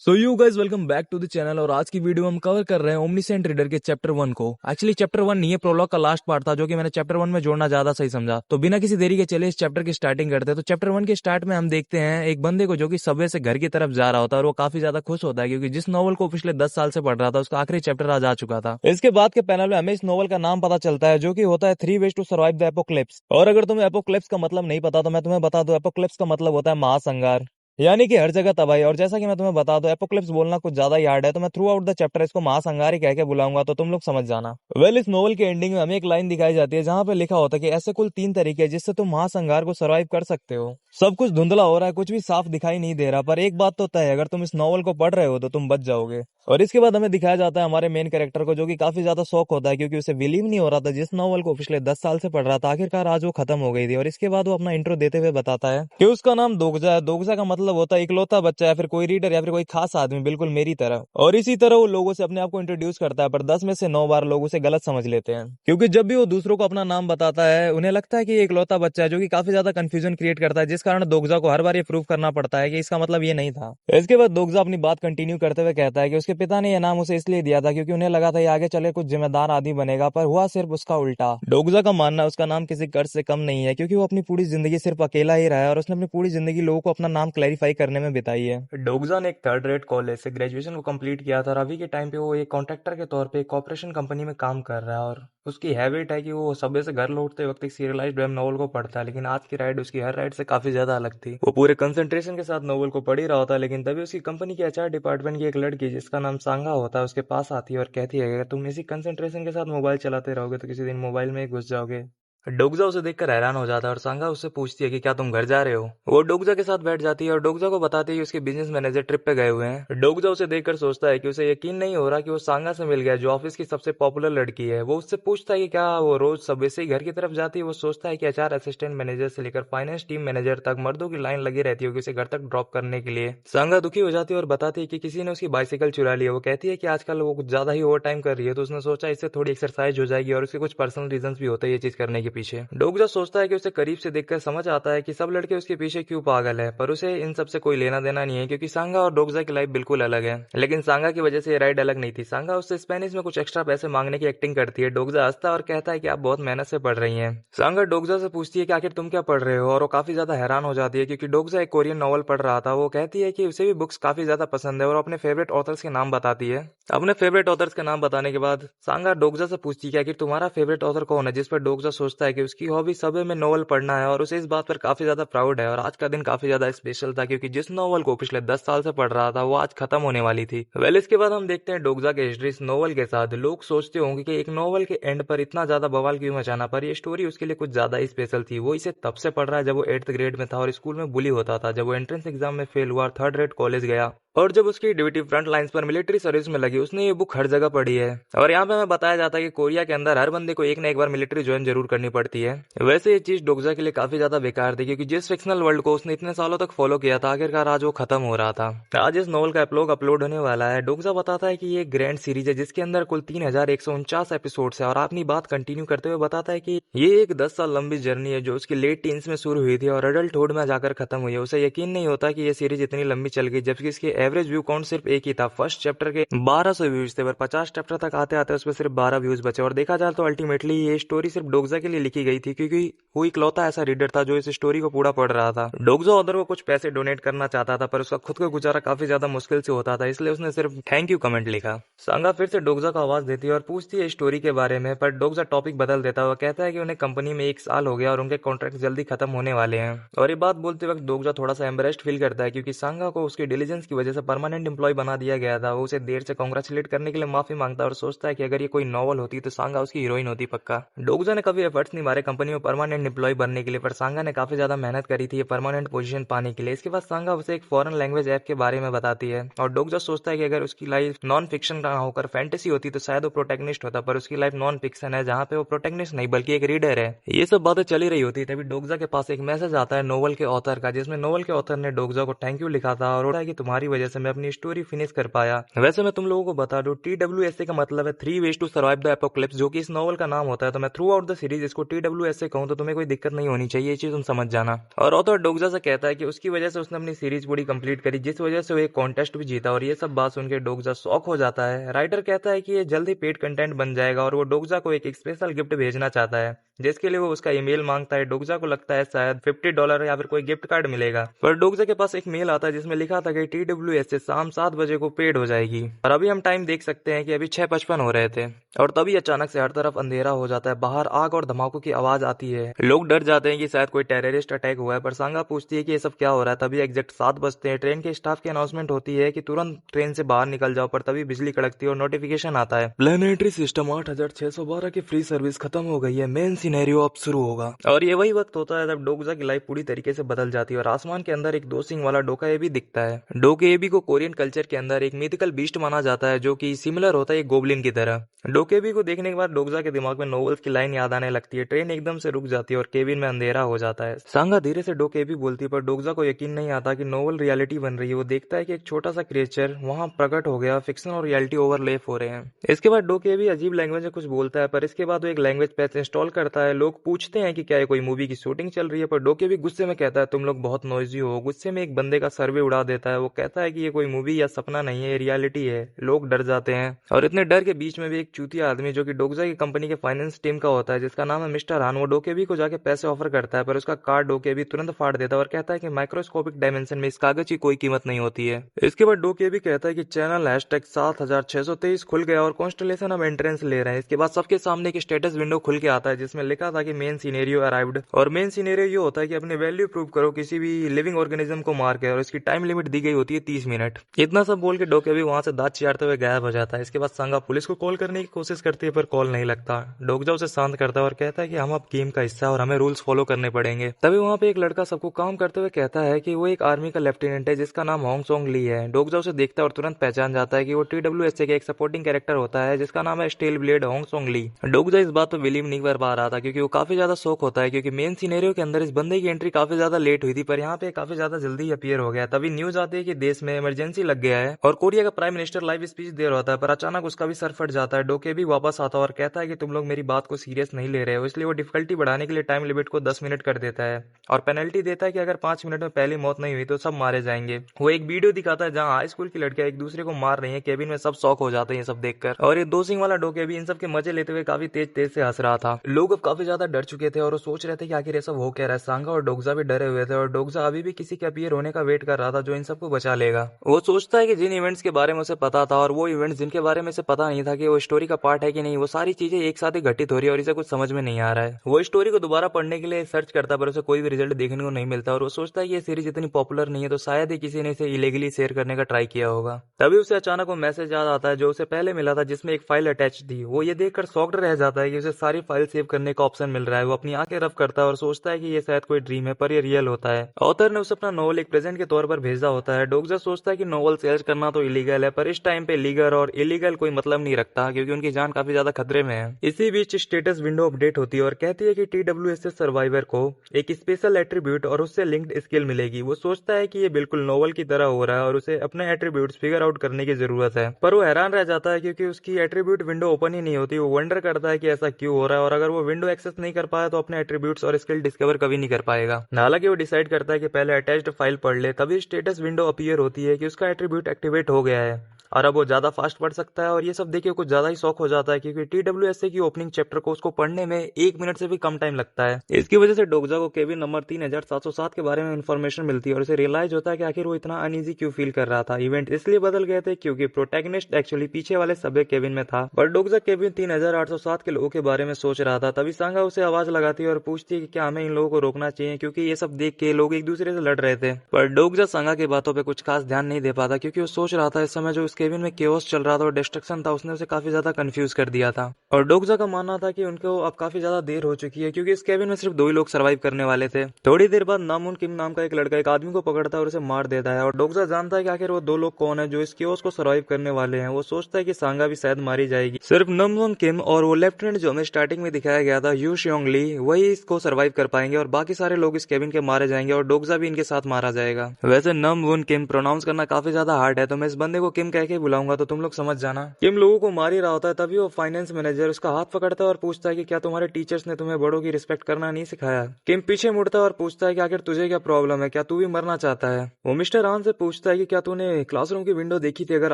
So you guys welcome back to the channel. और आज की वीडियो हम कवर कर रहे हैं ओमनीसेंट रीडर के चैप्टर 1 को। एक्चुअली चैप्टर 1 नहीं है, प्रोलॉग का लास्ट पार्ट था जो कि मैंने चैप्टर 1 में जोड़ना ज्यादा सही समझा। तो बिना किसी देरी के चले इस चैप्टर की स्टार्टिंग करते हैं। तो चैप्टर 1 के स्टार्ट में हम देखते हैं एक बंदे को जो कि सबवे से घर की तरफ जा रहा होता है और वो काफी ज्यादा खुश होता है क्योंकि जिस नॉवल को पिछले 10 साल से पढ़ रहा था उसका आखिरी चैप्टर आज आ चुका था। इसके बाद के पैनल में हमें इस नॉवल का नाम पता चलता है जो कि होता है 3 ways to survive the apocalypse. और अगर तुम्हें एपोक्लिप्स का मतलब नहीं पता तो मैं तुम्हें बता दूं, एपोक्लिप्स का मतलब होता है महासंहार, यानी कि हर जगह तबाही। और जैसा कि मैं तुम्हें बता दूं, एपोक्लिप्स बोलना कुछ ज्यादा यार्ड है तो मैं थ्रू आउट द चैप्टर इसको महासंहार ही कह के बुलाऊंगा, तो तुम लोग समझ जाना। इस नोवेल के एंडिंग में हमें एक लाइन दिखाई जाती है जहां पे लिखा होता है कि ऐसे कुल 3 तरीके हैं जिससे तुम महासंहार को सर्वाइव कर सकते हो। सब कुछ धुंधला हो रहा है, कुछ भी साफ दिखाई नहीं दे रहा, पर एक बात तो तय है, अगर तुम इस नॉवल को पढ़ रहे हो तो तुम बच जाओगे। और इसके बाद हमें दिखाया जाता है हमारे मेन कैरेक्टर को जो कि काफी ज्यादा शौक होता है क्योंकि उसे बिलीव नहीं हो रहा था जिस नॉवल को पिछले 10 साल से पढ़ रहा था आखिरकार आज वो खत्म हो गई थी। और इसके बाद वो अपना इंट्रो देते हुए बताता है कि उसका नाम दोगजा है। दोगजा का मतलब होता है इकलौता बच्चा या फिर कोई रीडर या फिर कोई खास आदमी, बिल्कुल मेरी तरह। और इसी तरह वो लोगों से अपने आप को इंट्रोड्यूस करता है, पर 10 में से 9 बार लोग उसे गलत समझ लेते हैं क्योंकि जब भी वो दूसरों को अपना नाम बताता है उन्हें लगता है कि ये इकलौता बच्चा है, जो कि काफी ज्यादा कंफ्यूजन क्रिएट करता है, जिस कारण दोगजा को हर बार ये प्रूव करना पड़ता है कि इसका मतलब ये नहीं था। इसके बाद दोगजा अपनी बात कंटिन्यू करते हुए कहता है कि उसके पिता ने यह नाम उसे इसलिए दिया था क्योंकि उन्हें लगा था ये आगे चले कुछ जिम्मेदार आदमी बनेगा, पर हुआ सिर्फ उसका उल्टा। दोगजा का मानना है उसका नाम किसी कर्ज से कम नहीं है क्योंकि वो अपनी पूरी जिंदगी सिर्फ अकेला ही रहा है और उसने अपनी पूरी जिंदगी लोगों को अपना नाम क्लैरिफाई करने में बिताई है। डोगजा ने एक थर्ड रेट कॉलेज से ग्रेजुएशन को कंप्लीट किया था और अभी के टाइम पे वो एक कॉन्ट्रैक्टर के तौर पे एक कॉर्पोरेशन कंपनी में काम कर रहा है। और उसकी हैबिट है कि वो सुबह से घर लौटते वक्त एक सीरियलाइज्ड वेब नॉवल को पढ़ता है, लेकिन आज की राइड उसकी हर राइड से काफी ज्यादा अलग थी। वो पूरे कंसंट्रेशन के साथ नॉवल को पढ़ ही रहा होता है, लेकिन तभी उसकी कंपनी के एचआर डिपार्टमेंट की एक लड़की जिसका नाम सांगा होता है उसके पास आती है और कहती है अगर तुम इसी कंसंट्रेशन के साथ मोबाइल चलाते रहोगे तो किसी दिन मोबाइल में ही घुस जाओगे। डोगजा उसे देखकर हैरान हो जाता है और सांगा उससे पूछती है कि क्या तुम घर जा रहे हो। वो डोगजा के साथ बैठ जाती है और डोगजा को बताती है कि उसके बिजनेस मैनेजर ट्रिप पे गए हुए हैं। डोगजा उसे देखकर सोचता है कि उसे यकीन नहीं हो रहा कि वो सांगा से मिल गया जो ऑफिस की सबसे पॉपुलर लड़की है। वो उससे पूछता है कि क्या वो रोज सबवे से ही घर की तरफ जाती है। वो सोचता है कि एचआर असिस्टेंट मैनेजर से लेकर फाइनेंस टीम मैनेजर तक मर्दों की लाइन लगी रहती होगी उसे घर तक ड्रॉप करने के लिए। सांगा दुखी हो जाती है और बताती है कि किसी ने उसकी बाइसिकल चुरा ली है। वो कहती है कि आजकल वो कुछ ज्यादा ही ओवर टाइम कर रही है, तो उसने सोचा इससे थोड़ी एक्सरसाइज हो जाएगी और उसके कुछ पर्सनल रीजंस भी होते हैं ये चीज करने के पीछे। डोगजा सोचता है कि उसे करीब से देखकर समझ आता है कि सब लड़के उसके पीछे क्यों पागल है, पर उसे इन सब से कोई लेना देना नहीं है क्योंकि सांगा और डोगजा की लाइफ बिल्कुल अलग है। लेकिन सांगा की वजह से ये राइड अलग नहीं थी। सांगा उससे स्पेनिश में कुछ एक्स्ट्रा पैसे मांगने की एक्टिंग करती है। डोगजा हंसता है और कहता है कि आप बहुत मेहनत से पढ़ रही हैं। सांगा डोगजा से पूछती है कि आखिर तुम क्या पढ़ रहे हो, और वो काफी ज्यादा हैरान हो जाती है क्योंकि डोगजा एक कोरियन नॉवल पढ़ रहा था। वो कहती है कि उसे भी बुक्स काफी ज्यादा पसंद है और अपने फेवरेट ऑथर्स के नाम बताती है। अपने फेवरेट ऑथर्स के नाम बताने के बाद सांगा डोगजा से पूछती है कि आखिर तुम्हारा फेवरेट ऑथर कौन है, जिस पर डोगजा सोचता है कि उसकी हॉबी सबवे में नॉवल पढ़ना है और उसे इस बात पर काफी ज्यादा प्राउड है। और आज का दिन काफी ज्यादा स्पेशल था क्योंकि जिस नॉवल को पिछले 10 साल से पढ़ रहा था वो आज खत्म होने वाली थी। इसके बाद हम देखते हैं डोगजा के हिस्ट्री इस नॉवल के साथ। लोग सोचते होंगे कि एक नॉवल के एंड पर इतना ज्यादा बवाल क्यों मचाना, पर ये स्टोरी उसके लिए कुछ ज्यादा ही स्पेशल थी। वो इसे तब से पढ़ रहा है जब वो 8th ग्रेड में था और स्कूल में बुली होता था, जब वो एंट्रेंस एग्जाम में फेल हुआ और थर्ड रेट कॉलेज गया और जब उसकी ड्यूटी फ्रंट लाइंस पर मिलिट्री सर्विस में लगी। उसने ये बुक हर जगह पढ़ी है और यहाँ पे हमें बताया जाता है कि कोरिया के अंदर हर बंदे को एक ना एक बार मिलिट्री ज्वाइन जरूर करनी पड़ती है। वैसे ये चीज डोगजा के लिए काफी ज्यादा बेकार थी क्योंकि जिस फिक्शनल वर्ल्ड को उसने इतने सालों तक फॉलो किया था आखिरकार आज वो खत्म हो रहा था। आज इस नॉवल का एप्लॉग अपलोड होने वाला है। डोगजा बताता है कि ये ग्रैंड सीरीज है जिसके अंदर कुल 3149 एपिसोड है और अपनी बात कंटिन्यू करते हुए बताता है कि ये एक 10 साल लंबी जर्नी है जो उसकी लेट टीन्स में शुरू हुई थी और एडल्टहुड में जाकर खत्म हुई है। उसे यकीन नहीं होता कि ये सीरीज इतनी लंबी चल गई जबकि इसके एवरेज व्यू काउंट सिर्फ एक ही था। फर्स्ट चैप्टर के 1200 व्यूज थे पर 50 चैप्टर तक आते आते उसमें सिर्फ 12 व्यूज बचे। और देखा जाए तो अल्टीमेटली ये स्टोरी सिर्फ डोगजा के लिए लिखी गई थी क्योंकि वो इकलौता ऐसा रीडर था जो इस स्टोरी को पूरा पढ़ रहा था। डोगजा ऑथर को कुछ पैसे डोनेट करना चाहता था पर उसका खुद का गुजारा काफी ज्यादा मुश्किल से होता था, इसलिए उसने सिर्फ थैंक यू कमेंट लिखा। सांगा फिर से डोगजा को आवाज देती है और पूछती है स्टोरी के बारे में, पर डोगजा टॉपिक बदल देता है। वो कहता है कि उन्हें कंपनी में 1 साल हो गया और उनके कॉन्ट्रैक्ट जल्दी खत्म होने वाले हैं। और ये बात बोलते वक्त डोगजा थोड़ा सा एम्बरेस्ड फील करता है क्योंकि सांगा को उसकी डिलीजेंस की वजह से परमानेंट एम्प्लॉय बना दिया गया था। वो उसे देर से कांग्रेचुलेट करने के लिए माफी मांगता है और सोचता है कि अगर ये कोई नॉवल होती तो सांगा उसकी हीरोइन होती पक्का। डोगजा ने कभी एफर्ट्स नहीं मारे कंपनी में परमानेंट एम्प्लॉय बनने के लिए, पर सांगा ने काफी ज्यादा मेहनत करी थी ये परमानेंट पोजीशन पाने के लिए। इसके बाद सांगा उसे एक फॉरेन लैंग्वेज ऐप के बारे में बताती है और डोगजा सोचता है कि अगर उसकी लाइफ नॉन फिक्शन ना होकर फैंटेसी होती तो शायद वो प्रोटैगनिस्ट होता, पर उसकी लाइफ नॉन फिक्शन है जहाँ पे वो प्रोटैगनिस्ट नहीं बल्कि एक रीडर है। ये सब बातें चली रही होती तभी डोगजा के पास एक मैसेज आता है नोवेल के ऑथर का, जिसमें नोवेल के ऑथर ने डोगजा को थैंक यू लिखा था और कि तुम्हारी वजह वजह से मैं अपनी स्टोरी फिनिश कर पाया। वैसे मैं तुम लोगों को बता दूं, TWSA का मतलब है 3 ways to survive the apocalypse, जो कि इस नॉवल का नाम होता है। तो मैं थ्रू आउट द सीरीज इसको TWSA कहूं तो तुम्हें कोई दिक्कत नहीं होनी चाहिए, ये चीज तुम समझ जाना। और ऑथर डोगजा से कहता है कि उसकी वजह से उसने अपनी सीरीज पूरी कंप्लीट करी, जिस वजह से वो एक कॉन्टेस्ट भी जीता। और ये सब बात सुनकर डोगजा शॉक हो जाता है। राइटर कहता है कि ये जल्द ही पेड कंटेंट बन जाएगा और वो डोगजा को एक स्पेशल गिफ्ट भेजना चाहता है, जिसके लिए वो उसका ईमेल मांगता है। डोगजा को लगता है शायद $50 या फिर कोई गिफ्ट कार्ड मिलेगा, पर डोगजा के पास एक मेल आता है जिसमें लिखा था कि TWSA शाम 7 बजे को पेड हो जाएगी। और अभी हम टाइम देख सकते हैं कि अभी 6:55 हो रहे थे और तभी अचानक से हर तरफ अंधेरा हो जाता है। बाहर आग और धमाकों की आवाज आती है। लोग डर जाते हैं कि शायद कोई टेररिस्ट अटैक हुआ है, पर सांगा पूछती है कि ये सब क्या हो रहा है। तभी एग्जैक्ट 7 बजते हैं। ट्रेन के स्टाफ की अनाउंसमेंट होती है कि तुरंत ट्रेन से बाहर निकल जाओ, पर तभी बिजली कड़कती है और नोटिफिकेशन आता है, प्लेनेटरी सिस्टम 8612 की फ्री सर्विस खत्म हो गई है, मेन सिनेरियो अब शुरू होगा। और ये वही वक्त होता है जब डोगजा की लाइफ पूरी तरीके से बदल जाती है और आसमान के अंदर एक 2 सिंग वाला डोकाएबी दिखता है। डोकाएबी को कोरियन कल्चर के अंदर एक मिथिकल बीस्ट माना जाता है, जो कि सिमिलर होता है एक गोब्लिन की तरह। डोकेबी को देखने के बाद डोगजा के दिमाग में नोवेल्स की लाइन याद आने लगती है। ट्रेन एकदम से रुक जाती है और केबिन में अंधेरा हो जाता है। सांगा धीरे से डोकेबी बोलती है, पर डोगजा को यकीन नहीं आता कि नोवेल रियलिटी बन रही है। वो देखता है कि एक छोटा सा क्रिएचर वहां प्रकट हो गया, फिक्शन और रियलिटी ओवरलैप हो रहे हैं। इसके बाद डोकेबी अजीब लैंग्वेज में कुछ बोलता है, पर इसके बाद वो एक लैंग्वेज पैच इंस्टॉल करता है। लोग पूछते हैं कि क्या ये कोई मूवी की शूटिंग चल रही है, पर डोकेबी गुस्से में कहता है तुम लोग बहुत नॉइजी हो। गुस्से में एक बंदे का सर्वे उड़ा देता है। वो कहता है कि ये कोई मूवी या सपना नहीं है, ये रियलिटी है। लोग डर जाते हैं और इतने डर के बीच में भी एक चूतिया आदमी जो कि डोगजा की कंपनी के फाइनेंस टीम का होता है, जिसका नाम है मिस्टर हान, वो डोकेबी को जाके पैसे ऑफर करता है, पर उसका कार्ड डोकेबी तुरंत फाड़ देता है और कहता है कि माइक्रोस्कोपिक डायमेंशन में इस कागज की कोई कीमत नहीं होती है। इसके बाद डोकेबी कहता है कि चैनल #7623 खुल गया और कॉन्स्टलेशन अब एंट्रेंस ले रहे हैं। इसके बाद सबके सामने एक स्टेटस विंडो खुल के आता है जिसमें लिखा था कि मेन सिनेरियो अराइव्ड। और मेन सिनेरियो ये होता है कि अपनी वैल्यू प्रूव करो किसी भी लिविंग ऑर्गेनिज्म को मार के, और इसकी टाइम लिमिट दी गई होती है 30 मिनट। इतना सब बोल के डोकेबी वहां से दांत चियारते हुए गायब हो जाता है। इसके बाद सांगा पुलिस को कॉल करने की कोशिश करती है, पर कॉल नहीं लगता। डोगजा उसे शांत करता है और कहता है कि हम अब गेम का हिस्सा है और हमें रूल्स फॉलो करने पड़ेंगे। तभी वहां पे एक लड़का सबको काम करते हुए कहता है कि वो एक आर्मी का लेफ्टिनेंट है जिसका नाम होंग सोंग ली है। डोगजा उसे देखता है और तुरंत पहचान जाता है कि वो TWSA के एक सपोर्टिंग कैरेक्टर होता है जिसका नाम है स्टील ब्लेड होंग सोंग ली। डोगजा इस बात पर बिलीव नहीं कर पा रहा था क्योंकि वो काफी ज्यादा शौक होता है, क्योंकि मेन सिनेरियो के अंदर इस बंदे की एंट्री काफी ज्यादा लेट हुई थी, पर यहाँ पे काफी ज्यादा जल्दी अपीयर हो गया। तभी न्यूज आती है कि देश में इमरजेंसी लग गया है और कोरिया का प्राइम मिनिस्टर लाइव स्पीच दे रहा होता है, पर अचानक उसका भी सर फट जाता है। डोकेबी वापस आता है और कहता है कि तुम लोग मेरी बात को सीरियस नहीं ले रहे हो, इसलिए वो डिफिकल्टी बढ़ाने के लिए टाइम लिमिट को 10 मिनट कर देता है और पेनल्टी देता है कि अगर 5 मिनट में पहली मौत नहीं हुई तो सब मारे जाएंगे। वो एक वीडियो दिखाता है जहाँ हाई स्कूल की लड़कियां एक दूसरे को मार रही है। केबिन में सब शॉक हो जाते हैं ये सब देखकर, और ये 2 सिंह वाला डोकेबी इन सब के मजे लेते हुए काफी तेज तेज से हंस रहा था। लोग अब काफी ज्यादा डर चुके थे और वो सोच रहे थे कि आखिर ये सब हो क्या रहा है। सांगा और डोगजा भी डरे हुए थे और डोगजा अभी भी किसी के अपीयर होने का वेट कर रहा था जो इन सबको बचा लेगा। वो सोचता है कि जिन इवेंट्स के बारे में उसे पता था और वो इवेंट्स जिनके बारे में उसे पता नहीं था कि वो स्टोरी का पार्ट है कि नहीं, वो सारी चीजें एक साथ ही घटित हो रही है और इसे कुछ समझ में नहीं आ रहा है। वो स्टोरी को दोबारा पढ़ने के लिए सर्च करता है, पर उसे कोई भी रिजल्ट देखने को नहीं मिलता और वो सोचता है कि ये सीरीज इतनी पॉपुलर नहीं है तो शायद ही किसी ने इसे इलीगली शेयर करने का ट्राई किया होगा। तभी उसे अचानक वो मैसेज याद आता है जो उसे पहले मिला था, जिसमें एक फाइल अटैच थी। वो ये देखकर शॉक्ड रह जाता है कि उसे सारी फाइल सेव करने का ऑप्शन मिल रहा है। वो अपनी आंखें रफ करता है और सोचता है कि ये शायद कोई ड्रीम है, पर ये रियल होता है। ऑथर ने उसे अपना नोवेल एक प्रेजेंट के तौर पर भेजा होता है। डोगजा सोचता है कि नोवेल सेल करना तो इलीगल है, पर इस टाइम पे लीगल और इलीगल कोई मतलब नहीं रखता क्योंकि उनकी जान काफी ज्यादा खतरे में है। इसी बीच स्टेटस विंडो अपडेट होती है और कहती है कि TWSA सर्वाइवर को एक स्पेशल एट्रीब्यूट और उससे लिंक्ड स्किल मिलेगी। वो सोचता है कि ये बिल्कुल नोवेल की तरह हो रहा है और उसे अपने एट्रीब्यूट्स फिगर आउट करने की जरूरत है, पर वो हैरान रह जाता है क्योंकि उसकी एट्रीब्यूट विंडो ओपन ही नहीं होती। वो वंडर करता है कि ऐसा क्यों हो रहा है और अगर वो विंडो एक्सेस नहीं कर पाया तो अपने एट्रीब्यूट्स और स्किल डिस्कवर कभी नहीं कर पाएगा। हालांकि वो डिसाइड करता है कि पहले अटैच्ड फाइल पढ़ ले। तभी स्टेटस विंडो अपीयर होती है कि उसका एट्रीब्यूट एक्टिवेट हो गया है और अब वो ज्यादा फास्ट पढ़ सकता है। और ये सब देखिए कुछ ज्यादा ही शौक हो जाता है क्योंकि TWSA की ओपनिंग चैप्टर को उसको पढ़ने में 1 मिनट से भी कम टाइम लगता है। इसकी वजह से डोगजा को केबिन नंबर 3707 के बारे में इन्फॉर्मेशन मिलती है और उसे रियलाइज होता है कि आखिर वो इतना अनईजी क्यों फील कर रहा था। इवेंट इसलिए बदल गए थे क्योंकि प्रोटैगनिस्ट एक्चुअली पीछे वाले सबवे केबिन में था, पर डोगजा केबिन 3807 के लोगों के बारे में सोच रहा था। तभी सांगा उसे आवाज लगाती है और पूछती है कि क्या हमें इन लोगों को रोकना चाहिए, क्योंकि ये सब देख के लोग एक दूसरे से लड़ रहे थे। पर डोगजा सांगा की बातों पर कुछ खास ध्यान नहीं दे पाता क्योंकि वो सोच रहा था इस समय जो उसके केबिन में केओस चल रहा था और डिस्ट्रक्शन था, उसने उसे काफी ज्यादा कंफ्यूज कर दिया था। और डोगजा का मानना था कि उनको अब काफी ज्यादा देर हो चुकी है, क्योंकि इस केबिन में सिर्फ 2 ही लोग सर्वाइव करने वाले थे। थोड़ी देर बाद नामुन किम नाम का एक लड़का एक आदमी को पकड़ता है और उसे मार देता है। और डोगजा जानता है कि आखिर वो 2 लोग कौन है जो इस केओस को सर्वाइव करने वाले हैं। वो सोचता है कि सांगा भी शायद मारी जाएगी। सिर्फ नामुन किम और वो लेफ्टिनेंट जो हमें स्टार्टिंग में दिखाया गया था, यू शियोंग ली, वही इसको सर्वाइव कर पाएंगे और बाकी सारे लोग इस केबिन के मारे जाएंगे और डोगजा भी इनके साथ मारा जाएगा। वैसे नामुन किम प्रोनाउंस करना काफी ज्यादा हार्ड है, तो मैं इस बंदे को किम कह के बुलाऊंगा, तो तुम लोग समझ जाना। किम लोगों को मार ही रहा होता है, तभी वो फाइनेंस मैनेजर उसका हाथ पकड़ता है और पूछता है कि क्या तुम्हारे टीचर्स ने तुम्हें बड़ों की रिस्पेक्ट करना नहीं सिखाया। किम पीछे मुड़ता है और पूछता है कि आखिर तुझे क्या प्रॉब्लम है, क्या तू भी मरना चाहता है। वो मिस्टर आन से पूछता है कि क्या तूने क्लासरूम की विंडो देखी थी, अगर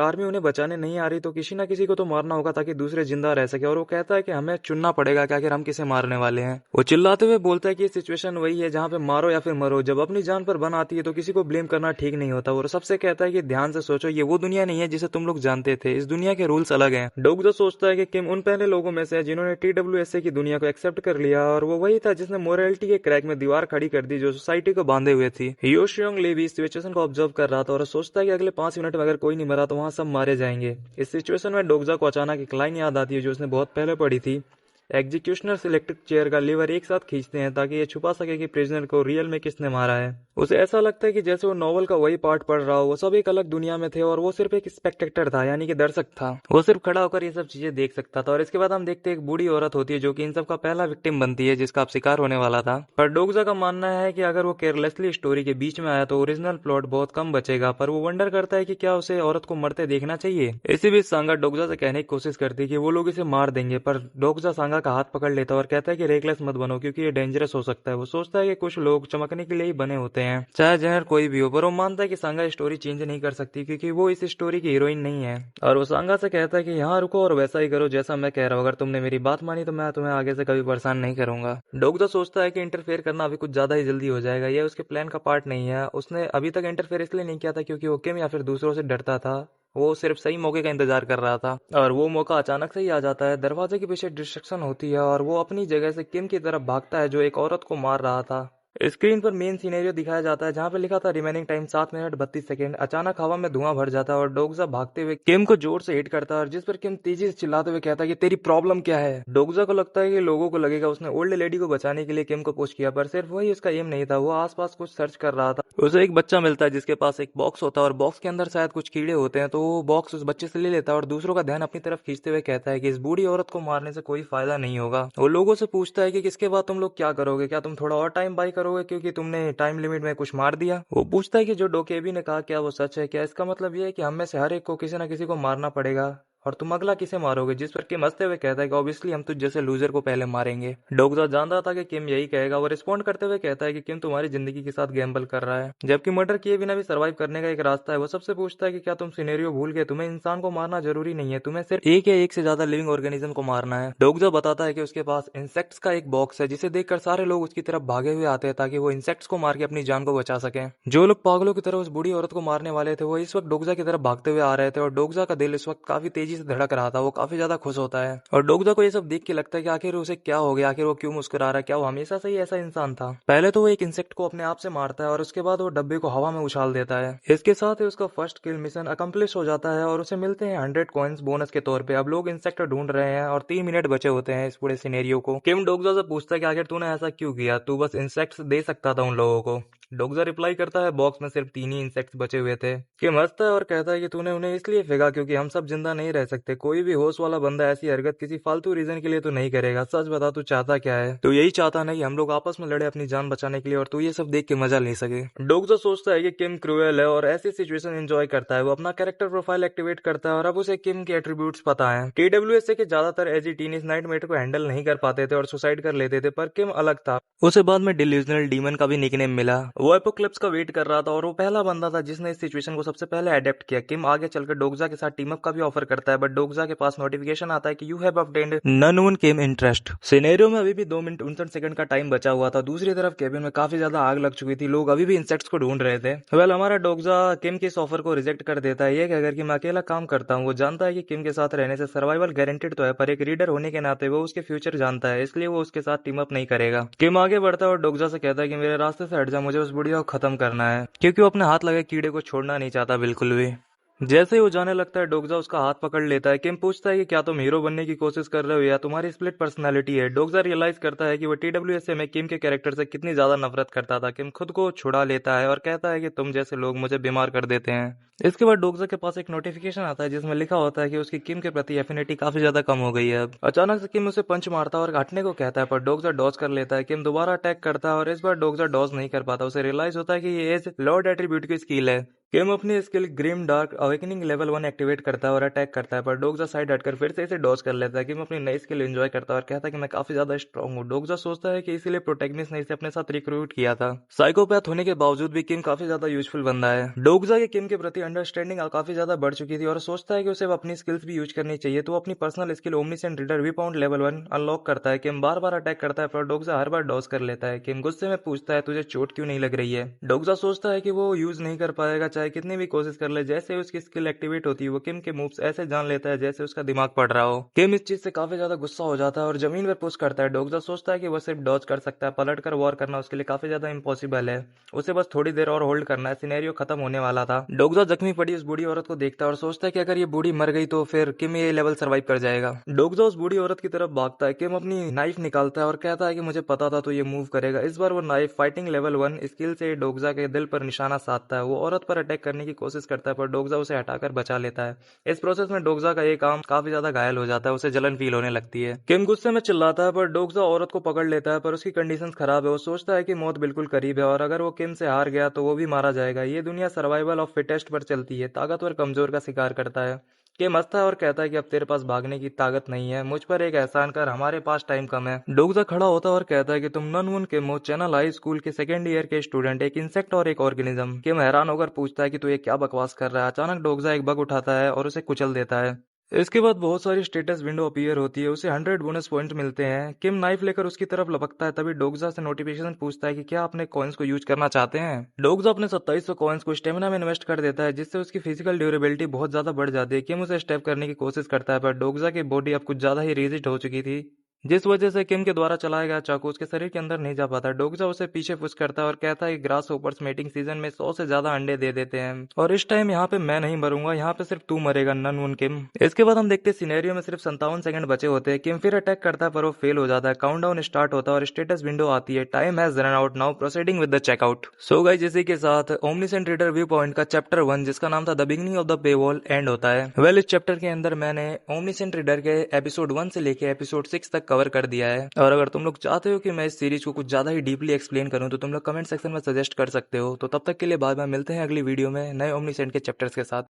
आर्मी उन्हें बचाने नहीं आ रही तो किसी ना किसी को तो मारना होगा ताकि दूसरे जिंदा रह सके। और वो कहता है कि हमें चुनना पड़ेगा कि आखिर हम किसे मारने वाले हैं। वो चिल्लाते हुए बोलता है कि सिचुएशन वही है जहाँ पे मारो या फिर मरो, जब अपनी जान पर बन आती है तो किसी को ब्लेम करना ठीक नहीं होता। और सबसे कहता है कि ध्यान से सोचो, ये वो दुनिया नहीं है जिसे तुम लोग जानते थे, इस दुनिया के रूल्स अलग हैं। डोगजो सोचता है कि किम उन पहले लोगों में से है जिन्होंने TWSA की दुनिया को एक्सेप्ट कर लिया, और वो वही था जिसने मोरालिटी के क्रैक में दीवार खड़ी कर दी जो सोसाइटी को बांधे हुए थी। यो शियोंग ली भी इस सिचुएशन को ऑब्जर्व कर रहा था और सोचता है कि अगले 5 मिनट में अगर कोई नहीं मरा तो वहां सब मारे जाएंगे। इस सिचुएशन में डोगजा को अचानक एक लाइन याद आती है जो उसने बहुत पहले पढ़ी थी, एग्जीक्यूशनर्स इलेक्ट्रिक चेयर का लीवर एक साथ खींचते हैं ताकि ये छुपा सके कि प्रिजनर को रियल में किसने मारा है। उसे ऐसा लगता है कि जैसे वो नॉवल का वही पार्ट पढ़ रहा हो, वो सब एक अलग दुनिया में थे और वो सिर्फ एक स्पेक्टेटर था, यानी कि दर्शक था। वो सिर्फ खड़ा होकर ये सब चीजें देख सकता था। और इसके बाद हम देखते हैं एक बूढ़ी औरत होती है जो कि इन सब का पहला विक्टिम बनती है, जिसका अब शिकार होने वाला था। पर डोगजा का मानना है कि अगर वो केयरलेसली स्टोरी के बीच में आया तो ओरिजिनल प्लॉट बहुत कम बचेगा। पर वो वंडर करता है कि क्या उसे औरत को मरते देखना चाहिए। इसी बीच सांगा डोगजा से कहने की कोशिश करती है कि वो लोग इसे मार देंगे, पर डोगजा सांगा का हाथ पकड़ लेता है और कहता है कि रेकलेस मत बनो क्योंकि ये डेंजरस हो सकता है। वो सोचता है कि कुछ लोग चमकने के लिए ही बने होते हैं, चाहे जेनर कोई भी हो। पर वो मानता है कि सांगा स्टोरी चेंज नहीं कर सकती क्योंकि वो इस स्टोरी की हीरोइन नहीं है। और वो सांगा से कहता है कि यहाँ रुको और वैसा ही करो जैसा मैं कह रहा हूँ, अगर तुमने मेरी बात मानी तो मैं तुम्हें आगे से कभी परेशान नहीं करूंगा। डोगजा सोचता है कि इंटरफेयर करना अभी कुछ ज्यादा ही जल्दी हो जाएगा, यह उसके प्लान का पार्ट नहीं है। उसने अभी तक इंटरफेयर इसलिए नहीं किया था क्योंकि वो किम या फिर दूसरों से डरता था। वो सिर्फ सही मौके का इंतजार कर रहा था और वो मौका अचानक से ही आ जाता है। दरवाजे के पीछे डिस्ट्रक्शन होती है और वो अपनी जगह से किम की तरफ भागता है जो एक औरत को मार रहा था। स्क्रीन पर मेन सिनेरियो दिखाया जाता है जहाँ पे लिखा था रिमेनिंग टाइम 7 मिनट 32 सेकंड। अचानक हवा में धुआं भर जाता है और डोगजा भागते हुए किम को जोर से हिट करता है, और जिस पर किम तेजी से चिल्लाते हुए कहता है कि तेरी प्रॉब्लम क्या है। डोगजा को लगता है कि लोगों को लगेगा उसने ओल्ड लेडी को बचाने के लिए किम को पुश किया, पर सिर्फ वही उसका एम नहीं था। वो आसपास कुछ सर्च कर रहा था। उसे एक बच्चा मिलता है जिसके पास एक बॉक्स होता है और बॉक्स के अंदर शायद कुछ कीड़े होते हैं, तो वो बॉक्स उस बच्चे से ले लेता है और दूसरों का ध्यान अपनी तरफ खींचते हुए कहता है कि इस बूढ़ी औरत को मारने से कोई फायदा नहीं होगा। वो लोगों से पूछता है कि किसके बाद तुम लोग क्या करोगे, क्या तुम थोड़ा और टाइम बाय करोगे क्योंकि तुमने टाइम लिमिट में कुछ मार दिया। वो पूछता है कि जो डोकेबी ने कहा क्या वो सच है, क्या इसका मतलब ये है कि हम में से हर एक को किसी न किसी को मारना पड़ेगा और तुम अगला किसे मारोगे। जिस पर किम हंसते हुए कहता है कि ऑब्वियसली हम तुझ जैसे लूजर को पहले मारेंगे। डोगजा जानता था कि किम यही कहेगा। वो रिस्पॉन्ड करते हुए कहता है कि किम तुम्हारी जिंदगी के साथ गैम्बल कर रहा है, जबकि मर्डर किए बिना भी सर्वाइव करने का एक रास्ता है। वो सबसे पूछता है कि क्या तुम सिनेरियो भूल गए, तुम्हें इंसान को मारना जरूरी नहीं है, तुम्हें सिर्फ एक या एक से ज्यादा लिविंग ऑर्गेनिज्म को मारना है। डोगजा बताता है कि उसके पास इंसेक्ट्स का एक बॉक्स है जिसे देखकर सारे लोग उसकी तरफ भागे हुए आते हैं ताकि वो इंसेक्ट्स को मार के अपनी जान को बचा सके। जो लोग पागलों की तरह उस बूढ़ी औरत को मारने वाले थे वो इस वक्त डोगजा की तरफ भागते हुए आ रहे थे और डोगजा का दिल इस वक्त काफी तेजी से धड़क रहा था। वो काफी ज्यादा खुश होता है और डोगजा को ये सब देख के लगता है कि आखिर उसे क्या हो गया, आखिर वो क्यों मुस्कुरा रहा है, क्या वो हमेशा से ही ऐसा इंसान था। पहले तो वो एक इंसेक्ट को अपने आप से मारता है और उसके बाद वो डब्बे को हवा में उछाल देता है। इसके साथ ही उसका फर्स्ट किल मिशन अकम्प्लिश हो जाता है और उसे मिलते हैं 100 कॉइन्स बोनस के तौर पे। अब लोग इंसेक्ट ढूंढ रहे हैं और 3 मिनट बचे होते हैं इस पूरे सिनेरियो को। किम डोगजा से पूछता है कि आखिर तूने ऐसा क्यों किया, तू बस इंसेक्ट्स दे सकता था उन लोगों को। डोगजा रिप्लाई करता है बॉक्स में सिर्फ 3 ही इंसेक्ट्स बचे हुए थे। किम हंसता है और कहता है कि तूने उन्हें इसलिए फेंका क्योंकि हम सब जिंदा नहीं रह सकते। कोई भी होश वाला बंदा ऐसी हरकत किसी फालतू रीजन के लिए तो नहीं करेगा। सच बता तू चाहता क्या है? तो यही चाहता ना कि हम लोग आपस में लड़े अपनी जान बचाने के लिए और तू ये सब देख के मजा ले सके। डोगजा सोचता है कि किम क्रूएल है और ऐसी सिचुएशन एंजॉय करता है। वो अपना कैरेक्टर प्रोफाइल एक्टिवेट करता है और अब उसे किम के एट्रीब्यूट्स पता है। TWSA के ज्यादातर एजी टीन इस नाइटमेयर को हैंडल नहीं कर पाते थे और सुसाइड कर लेते थे, पर किम अलग था। उसे बाद में डिल्यूजनल डीमन का भी निकनेम मिला। वो एपोक्लिप्स का वेट कर रहा था और वो पहला बंदा था जिसने इस सिचुएशन को सबसे पहले अडेप्ट किया। किम आगे चलकर डोगजा के साथ टीम अप का भी ऑफर करता है, बट डोगजा के पास नोटिफिकेशन आता है कि you have obtained none one came interest. Scenario में अभी भी 2 मिनट 59 सेकंड का टाइम बचा हुआ था। दूसरी तरफ केबिन में काफी ज्यादा आग लग चुकी थी, लोग अभी भी इंसेक्ट्स को ढूंढ रहे थे। वेल हमारा डोगजा किम के इस ऑफर को रिजेक्ट कर देता है, ये कहकर कि मैं अकेला काम करता हूँ। वो जानता है कि किम के साथ रहने से सर्वाइवल गारंटेड तो है, पर एक रीडर होने के नाते वो उसके फ्यूचर जानता है, इसलिए वो उसके साथ टीम अप नहीं करेगा। किम आगे बढ़ता है और डोगजा से कहता है कि मेरे रास्ते से हट जा, मुझे उस बुढ़िया को खत्म करना है, क्योंकि वो अपने हाथ लगे कीड़े को छोड़ना नहीं चाहता बिल्कुल भी। जैसे ही वो जाने लगता है डोगजा उसका हाथ पकड़ लेता है। किम पूछता है कि क्या तुम हीरो बनने की कोशिश कर रहे हो या तुम्हारी स्प्लिट पर्सनालिटी है। डोगजा रियलाइज करता है कि वो TWSA में किम के कैरेक्टर से कितनी ज्यादा नफरत करता था। किम खुद को छुड़ा लेता है और कहता है कि तुम जैसे लोग मुझे बीमार कर देते हैं। इसके बाद डोगजा के पास एक नोटिफिकेशन आता है जिसमें लिखा होता है कि उसकी किम के प्रति एफिनिटी काफी ज्यादा कम हो गई है। अब अचानक से किम उसे पंच मारता है और हटने को कहता है, पर डोगजा डॉज कर लेता है। किम दोबारा अटैक करता है और इस बार डोगजा डॉज नहीं कर पाता। उसे रियलाइज होता है कि ये एज लॉर्ड एट्रीब्यूट की स्किल है। किम अपनी skill grim dark awakening level 1 activate करता है और अटैक करता है, पर डोगजा साइड हटकर फिर से इसे डॉज कर लेता है। किम अपनी नई स्किल एंजॉय करता है और कहता है कि मैं काफी ज्यादा स्ट्रांग हूँ। डोगजा सोचता है कि इसीलिए प्रोटैगनिस्ट ने इसे अपने साथ रिक्रूट किया था। साइकोपैथ होने के बावजूद भी किम काफी ज्यादा यूजफुल बंदा है। डोगजा के किम के प्रति अंडरस्टैंडिंग काफी ज्यादा बढ़ चुकी थी और सोचता है कि उसे अपनी स्किल्स भी यूज करनी चाहिए। तो वो अपनी personal skill omniscient reader viewpoint level 1 unlock करता है। किम बार बार अटैक करता है पर डोगजा हर बार डॉज कर लेता है। किम गुस्से में पूछता है, तुझे चोट क्यों नहीं लग रही है। डोगजा सोचता है कि वो यूज नहीं कर पाएगा चाहे कितनी भी कोशिश कर ले। जैसे ही उसकी स्किल एक्टिवेट होती है वो किम के मूव्स ऐसे जान लेता है जैसे उसका दिमाग पढ़ रहा हो। किम इस चीज से काफी ज्यादा गुस्सा हो जाता है और जमीन पर पुश करता है। डोगजा सोचता है कि वो सिर्फ डॉज कर सकता है, पलट कर वॉर करना उसके लिए काफी ज्यादा इम्पॉसिबल है। उसे बस थोड़ी देर और होल्ड करना है, सिनेरियो खत्म होने वाला था। डोगजा जख्मी पड़ी उस बूढ़ी औरत को देखता है और सोचता है कि अगर ये बूढ़ी मर गई तो फिर किम ये लेवल सर्वाइव कर जाएगा। डोगजा उस बूढ़ी औरत की तरफ भागता है। किम अपनी नाइफ निकालता है और कहता है कि मुझे पता था तो ये मूव करेगा। इस बार वो नाइफ फाइटिंग लेवल 1 स्किल से डोगजा के दिल पर निशाना साधता है। वो औरत पर अटैक करने की कोशिश करता है पर डोगजा उसे हटाकर बचा लेता है। इस प्रोसेस में डोगजा का एक आर्म काफी ज्यादा घायल हो जाता है, उसे जलन फील होने लगती है। किम गुस्से में चिल्लाता है पर डोगजा औरत को पकड़ लेता है, पर उसकी कंडीशंस खराब है। वो सोचता है कि मौत बिल्कुल करीब है और अगर वो किम से हार गया तो वो भी मारा जाएगा। ये दुनिया सर्वाइवल ऑफ फिटेस्ट पर चलती है, ताकतवर कमजोर का शिकार करता है। किम हंसता है और कहता है कि अब तेरे पास भागने की ताकत नहीं है, मुझ पर एक एहसान कर, हमारे पास टाइम कम है। डोगजा खड़ा होता है और कहता है कि तुम ननवुन किम हो, चैनल हाई स्कूल के सेकेंड ईयर के स्टूडेंट, एक इंसेक्ट और एक ऑर्गेनिज्म। किम हैरान होकर पूछता है कि तू ये क्या बकवास कर रहा है। अचानक डोगजा एक बग उठाता है और उसे कुचल देता है। इसके बाद बहुत सारी स्टेटस विंडो अपीयर होती है, उसे 100 बोनस पॉइंट मिलते हैं। किम नाइफ लेकर उसकी तरफ लपकता है, तभी डोगजा से नोटिफिकेशन पूछता है कि क्या अपने कॉइन्स को यूज करना चाहते हैं। डोगजा अपने 2700 कॉइन्स को स्टेमिना में इन्वेस्ट कर देता है जिससे उसकी फिजिकल ड्यूरेबिलिटी बहुत ज्यादा बढ़ जाती है। किम उसे स्टेप करने की कोशिश करता है पर डोगजा की बॉडी अब कुछ ज्यादा ही रिजिड हो चुकी थी, जिस वजह से किम के द्वारा चलाया गया चाकू उसके शरीर के अंदर नहीं जा पाता। डोगजा उसे पीछे पुश करता है और कहता है कि ग्रास होपर्स मेटिंग सीजन में 100 से ज्यादा अंडे दे देते हैं और इस टाइम यहाँ पे मैं नहीं मरूंगा, यहाँ पे सिर्फ तू मरेगा ननवुन किम। इसके बाद हम देखते हैं सिनेरियो में सिर्फ 57 सेकंड बचे होते हैं। किम फिर अटैक करता है पर वो फेल हो जाता है। काउंटडाउन स्टार्ट होता है और स्टेटस विंडो आती है, time has run out, now proceeding with the checkout. So guys, इसी के साथ ओमनीसेंट रीडर व्यू पॉइंट का चैप्टर 1 जिसका नाम था the beginning of the paywall एंड होता है। वेल, इस चैप्टर के अंदर मैंने ओमनीसेंट रीडर के एपिसोड 1 से लेके एपिसोड 6 तक कवर कर दिया है। और अगर तुम लोग चाहते हो कि मैं इस सीरीज को कुछ ज्यादा ही डीपली एक्सप्लेन करूं तो तुम लोग कमेंट सेक्शन में सजेस्ट कर सकते हो। तो तब तक के लिए बाय बाय, मिलते हैं अगली वीडियो में नए ओमनीसेंट के चैप्टर्स के साथ।